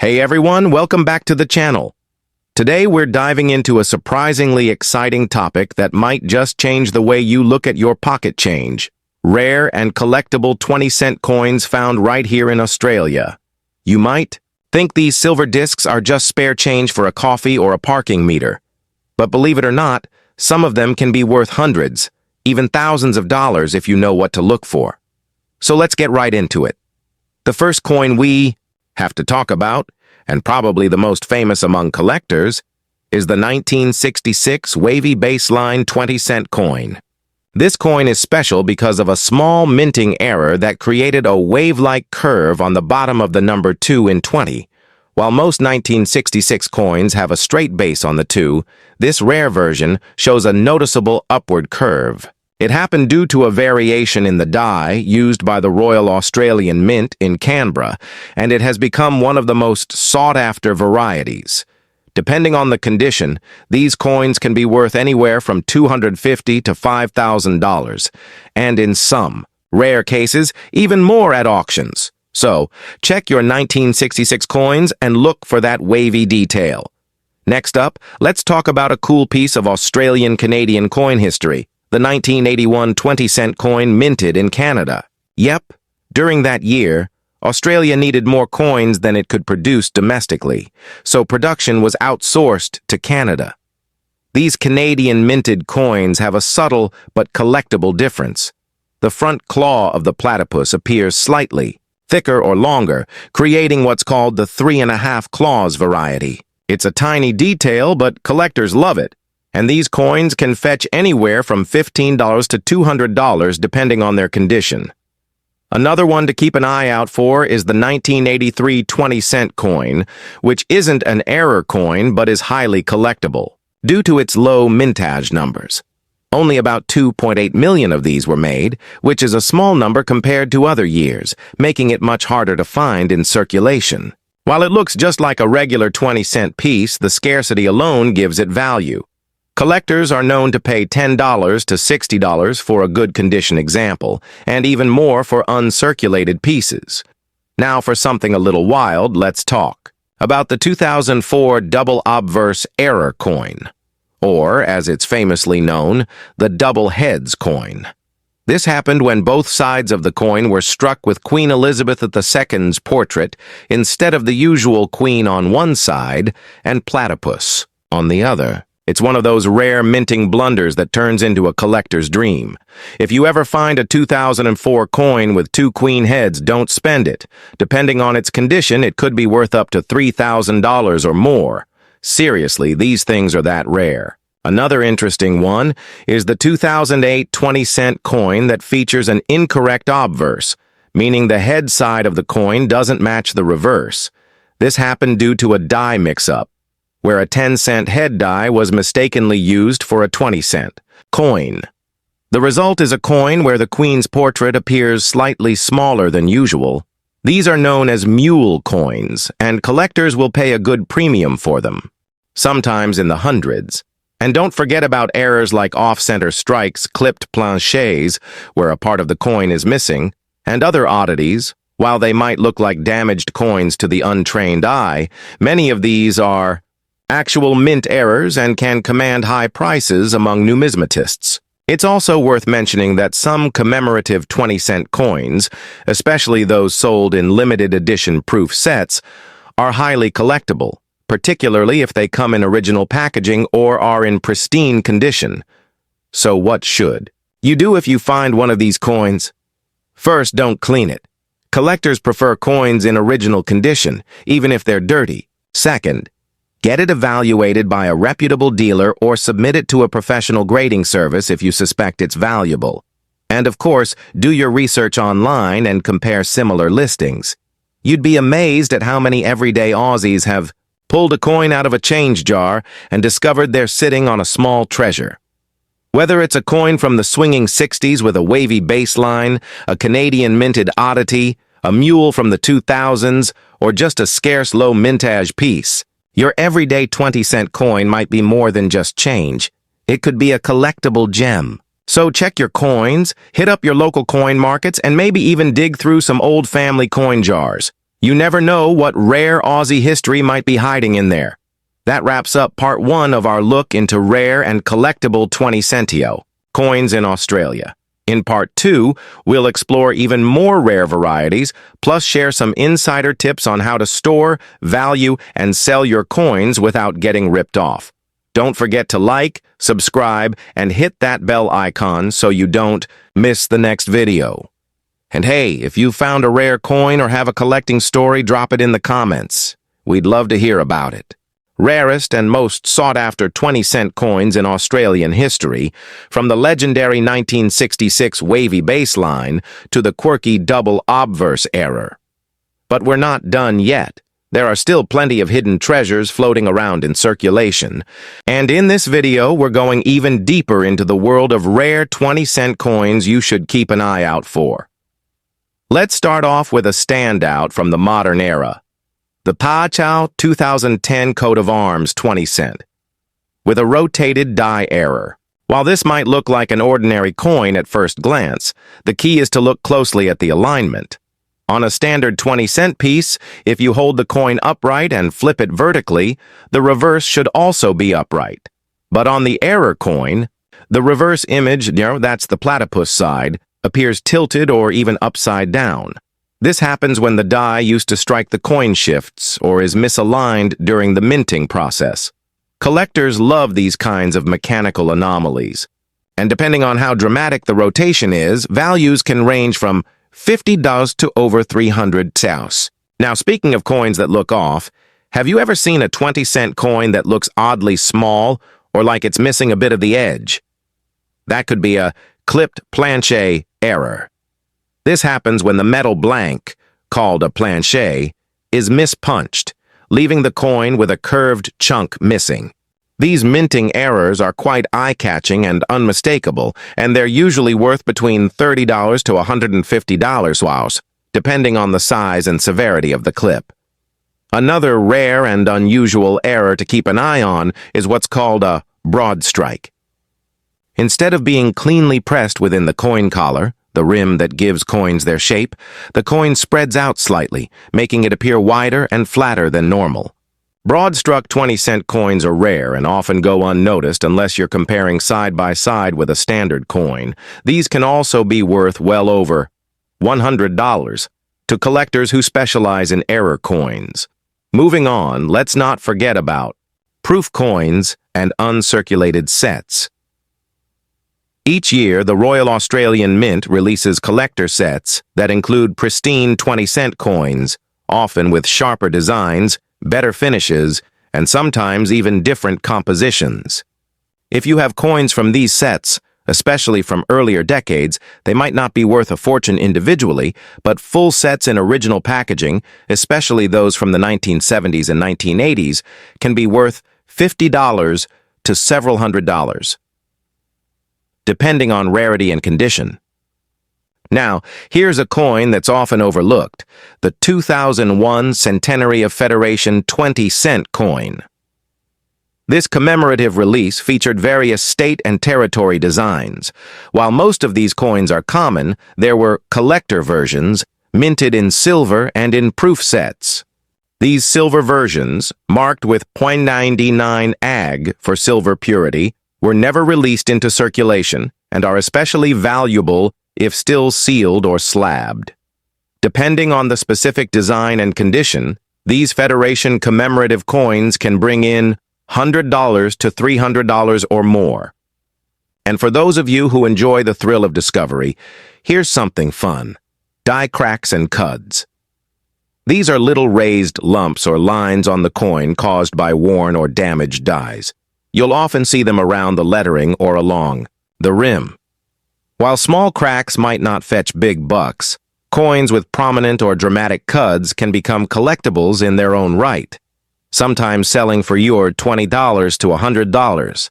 Hey everyone, welcome back to the channel. Today we're diving into a surprisingly exciting topic that might just change the way you look at your pocket change. Rare and collectible 20-cent coins found right here in Australia. You might think these silver discs are just spare change for a coffee or a parking meter. But believe it or not, some of them can be worth hundreds, even thousands of dollars if you know what to look for. So let's get right into it. The first coin we have to talk about, and probably the most famous among collectors, is the 1966 Wavy Baseline 20-cent coin. This coin is special because of a small minting error that created a wave-like curve on the bottom of the number 2 in 20. While most 1966 coins have a straight base on the 2, this rare version shows a noticeable upward curve. It happened due to a variation in the die used by the Royal Australian Mint in Canberra, and it has become one of the most sought-after varieties. Depending on the condition, these coins can be worth anywhere from $250 to $5,000, and in some rare cases, even more at auctions. So, check your 1966 coins and look for that wavy detail. Next up, let's talk about a cool piece of Australian-Canadian coin history. The 1981 20-cent coin minted in Canada. Yep, during that year, Australia needed more coins than it could produce domestically, so production was outsourced to Canada. These Canadian minted coins have a subtle but collectible difference. The front claw of the platypus appears slightly thicker or longer, creating what's called the 3.5 claws variety. It's a tiny detail, but collectors love it. And these coins can fetch anywhere from $15 to $200 depending on their condition. Another one to keep an eye out for is the 1983 20-cent coin, which isn't an error coin but is highly collectible, due to its low mintage numbers. Only about 2.8 million of these were made, which is a small number compared to other years, making it much harder to find in circulation. While it looks just like a regular 20-cent piece, the scarcity alone gives it value. Collectors are known to pay $10 to $60 for a good condition example, and even more for uncirculated pieces. Now for something a little wild, let's talk about the 2004 Double Obverse error coin, or, as it's famously known, the double heads coin. This happened when both sides of the coin were struck with Queen Elizabeth II's portrait instead of the usual queen on one side and platypus on the other. It's one of those rare minting blunders that turns into a collector's dream. If you ever find a 2004 coin with 2 queen heads, don't spend it. Depending on its condition, it could be worth up to $3,000 or more. Seriously, these things are that rare. Another interesting one is the 2008 20-cent coin that features an incorrect obverse, meaning the head side of the coin doesn't match the reverse. This happened due to a die mix-up, where a 10-cent head die was mistakenly used for a 20-cent coin. The result is a coin where the queen's portrait appears slightly smaller than usual. These are known as mule coins, and collectors will pay a good premium for them, sometimes in the hundreds. And don't forget about errors like off-center strikes, clipped planchets, where a part of the coin is missing, and other oddities. While they might look like damaged coins to the untrained eye, many of these are actual mint errors and can command high prices among numismatists. It's also worth mentioning that some commemorative 20-cent coins, especially those sold in limited edition proof sets, are highly collectible, particularly if they come in original packaging or are in pristine condition. So what should you do if you find one of these coins? First, don't clean it. Collectors prefer coins in original condition, even if they're dirty. Second, get it evaluated by a reputable dealer or submit it to a professional grading service if you suspect it's valuable. And of course, do your research online and compare similar listings. You'd be amazed at how many everyday Aussies have pulled a coin out of a change jar and discovered they're sitting on a small treasure. Whether it's a coin from the swinging 60s with a wavy baseline, a Canadian minted oddity, a mule from the 2000s, or just a scarce low mintage piece, your everyday 20-cent coin might be more than just change. It could be a collectible gem. So check your coins, hit up your local coin markets, and maybe even dig through some old family coin jars. You never know what rare Aussie history might be hiding in there. That wraps up part 1 of our look into rare and collectible 20 centio coins in Australia. In part 2, we'll explore even more rare varieties, plus share some insider tips on how to store, value, and sell your coins without getting ripped off. Don't forget to like, subscribe, and hit that bell icon so you don't miss the next video. And hey, if you found a rare coin or have a collecting story, drop it in the comments. We'd love to hear about it. Rarest and most sought-after 20-cent coins in Australian history, from the legendary 1966 Wavy Baseline to the quirky Double Obverse era. But we're not done yet. There are still plenty of hidden treasures floating around in circulation, and in this video we're going even deeper into the world of rare 20-cent coins you should keep an eye out for. Let's start off with a standout from the modern era. The Pa Chow 2010 coat of arms 20 cent, with a rotated die error. While this might look like an ordinary coin at first glance, the key is to look closely at the alignment. On a standard 20-cent piece, if you hold the coin upright and flip it vertically, the reverse should also be upright. But on the error coin, the reverse image, that's the platypus side, appears tilted or even upside down. This happens when the die used to strike the coin shifts or is misaligned during the minting process. Collectors love these kinds of mechanical anomalies. And depending on how dramatic the rotation is, values can range from $50 to over 300 taus. Now, speaking of coins that look off, have you ever seen a 20-cent coin that looks oddly small or like it's missing a bit of the edge? That could be a clipped planche error. This happens when the metal blank, called a planche, is mispunched, leaving the coin with a curved chunk missing. These minting errors are quite eye-catching and unmistakable, and they're usually worth between $30 to $150, depending on the size and severity of the clip. Another rare and unusual error to keep an eye on is what's called a broad strike. Instead of being cleanly pressed within the coin collar, the rim that gives coins their shape, the coin spreads out slightly, making it appear wider and flatter than normal. Broad-struck 20-cent coins are rare and often go unnoticed unless you're comparing side by side with a standard coin. These can also be worth well over $100 to collectors who specialize in error coins. Moving on, let's not forget about proof coins and uncirculated sets. Each year, the Royal Australian Mint releases collector sets that include pristine 20-cent coins, often with sharper designs, better finishes, and sometimes even different compositions. If you have coins from these sets, especially from earlier decades, they might not be worth a fortune individually, but full sets in original packaging, especially those from the 1970s and 1980s, can be worth $50 to several $100s. Depending on rarity and condition. Now, here's a coin that's often overlooked, the 2001 Centenary of Federation 20-cent coin. This commemorative release featured various state and territory designs. While most of these coins are common, there were collector versions, minted in silver and in proof sets. These silver versions, marked with .99 AG for silver purity, were never released into circulation and are especially valuable if still sealed or slabbed. Depending on the specific design and condition, these Federation commemorative coins can bring in $100 to $300 or more. And for those of you who enjoy the thrill of discovery, here's something fun: die cracks and cuds. These are little raised lumps or lines on the coin caused by worn or damaged dies. You'll often see them around the lettering or along the rim. While small cracks might not fetch big bucks, coins with prominent or dramatic cuds can become collectibles in their own right, sometimes selling for your $20 to $100,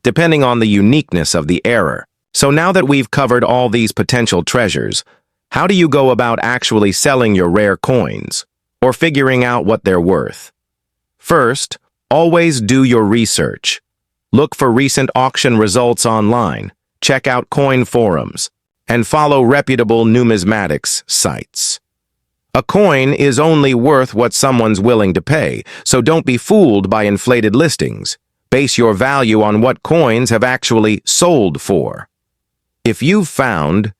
depending on the uniqueness of the error. So now that we've covered all these potential treasures, how do you go about actually selling your rare coins, or figuring out what they're worth? First, always do your research. Look for recent auction results online, check out coin forums, and follow reputable numismatics sites. A coin is only worth what someone's willing to pay, so don't be fooled by inflated listings. Base your value on what coins have actually sold for. If you've found,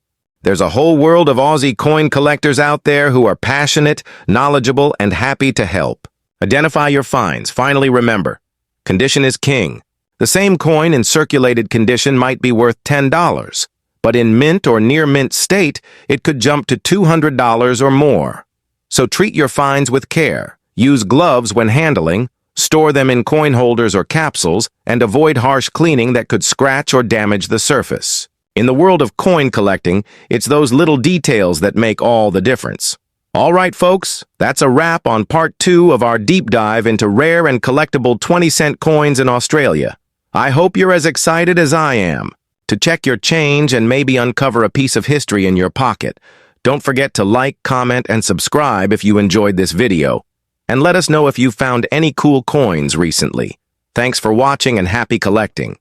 there's a whole world of Aussie coin collectors out there who are passionate, knowledgeable, and happy to help. Identify your finds. Finally, remember, condition is king. The same coin in circulated condition might be worth $10, but in mint or near mint state, it could jump to $200 or more. So treat your finds with care. Use gloves when handling, store them in coin holders or capsules, and avoid harsh cleaning that could scratch or damage the surface. In the world of coin collecting, it's those little details that make all the difference. All right, folks, that's a wrap on part 2 of our deep dive into rare and collectible 20-cent coins in Australia. I hope you're as excited as I am to check your change and maybe uncover a piece of history in your pocket. Don't forget to like, comment, and subscribe if you enjoyed this video. And let us know if you found any cool coins recently. Thanks for watching and happy collecting.